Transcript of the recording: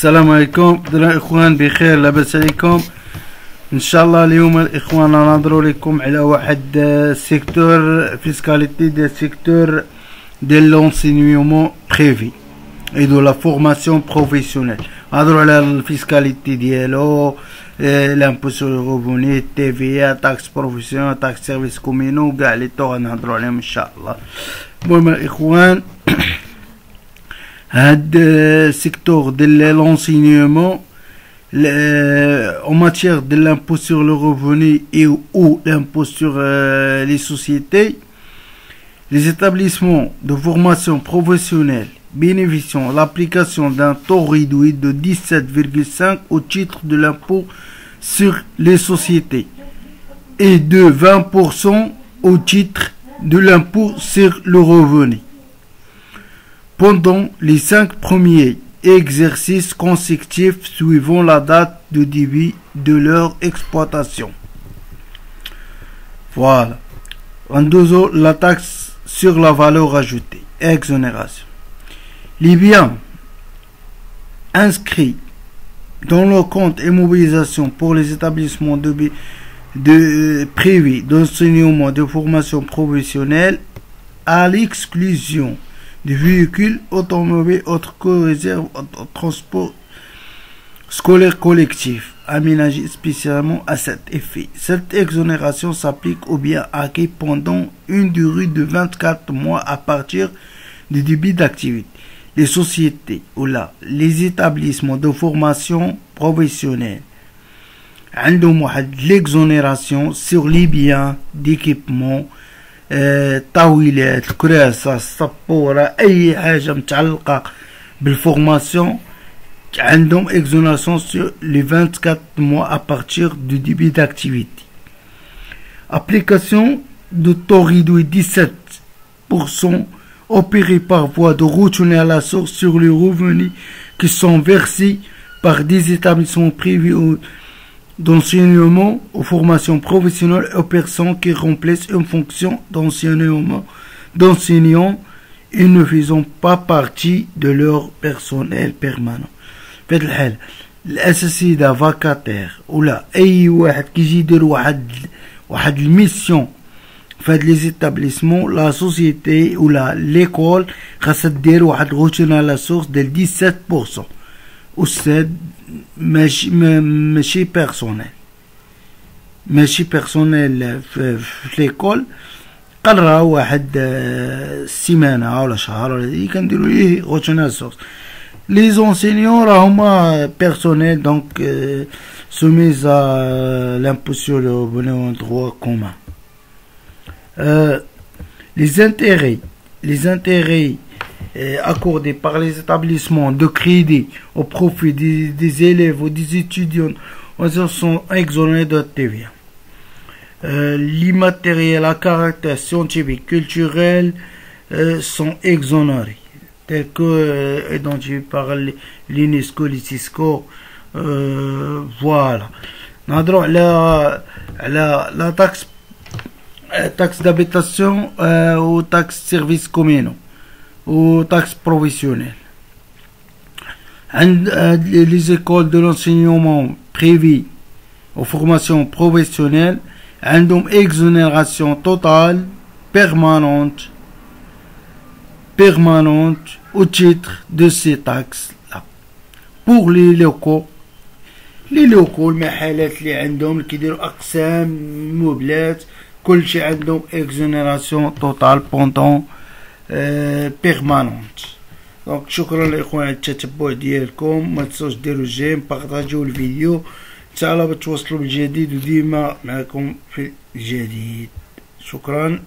السلام عليكم الاخوان، بخير لاباس عليكم ان شاء الله. اليوم الاخوان نهضروا لكم على واحد سيكتور فيسكاليتي ديال سيكتور ديال لونسينيومون بريفي اي دو لا فورماسيون بروفيسيونيل. نهضروا على الفيسكاليتي ديالو، لامبو سور الغوفوني، تي في، تاكس بروفيسيونيل، تاكس سيرفيس كومينو، كاع لي طوغ نهضروا عليهم ان شاء الله. المهم الاخوان، هاد secteur de l'enseignement en matière de l'impôt sur le revenu et ou l'impôt sur les sociétés, les établissements de formation professionnelle bénéficient de l'application d'un taux réduit de 17,5 au titre de l'impôt sur les sociétés et de 20% au titre de l'impôt sur le revenu pendant les 5 premiers exercices consécutifs suivant la date de début de leur exploitation. Voilà. En deuxième, la taxe sur la valeur ajoutée, exonération. Les biens inscrits dans le compte immobilisation pour les établissements de privés d'enseignement de formation professionnelle à l'exclusion des véhicules automobiles autres que réserve au transport scolaire collectif aménagés spécialement à cet effet. Cette exonération s'applique aux biens acquis pendant une durée de 24 mois à partir du début d'activité. Les sociétés ou là les établissements de formation professionnelle عندهم l'exonération sur les biens d'équipement، طاولات، الكراسة، السبورة، اي حاجة متعلقة بالفورماسيون عندهم exonération sur les 24 mois à partir du début d'activité. Application de taux réduit 17% opéré par voie de retenue à la source sur les revenus qui sont versés par des établissements privés d'enseignement aux formations professionnelles aux personnes qui remplissent une fonction d'enseignant et ne faisant pas partie de leur personnel permanent. في هذا الحال الاساسي فاكاتير ولا اي واحد كيجي يدير واحد الميسيون في هاد لي زيتابليسمون، لا سوسيتي ولا ليكول خاصها دير واحد روتين على سورس ديال 17%. أستاذ ماشي بيرسونيل، ماشي بيرسونيل في ليكول، قرا واحد سيمانة ولا شهر ولا هادي كنديرو ليه غوتينا سورس. لي زونسينيون راهما بيرسونيل دونك سوميز لامبو سور لو ريفوني دروا كومان. les intérêts accordés par les établissements de crédit au profit des élèves ou des étudiants sont exonérés de TVA. L'immatériel à caractère scientifique, culturel sont exonérés, tels que identifiés par l'UNESCO, les CISCO. Voilà. نهضروا على taxe d'habitation ou taxe service communaux ou taxe professionnelle. Les écoles de l'enseignement privé aux formations professionnelles ont exonération totale permanente au titre de ces taxes-là. Pour les locaux المحلات اللي عندهم كيديروا اقسام مبلات كل شيء عندهم exonération totale pendant بيرمانونت. دونك شكرا الاخوان على التتبع ديالكم، ما تنسوش ديروا جيم، بارطاجيو الفيديو، ان شاء الله بتوصلوا بالجديد وديما معكم في الجديد. شكرا.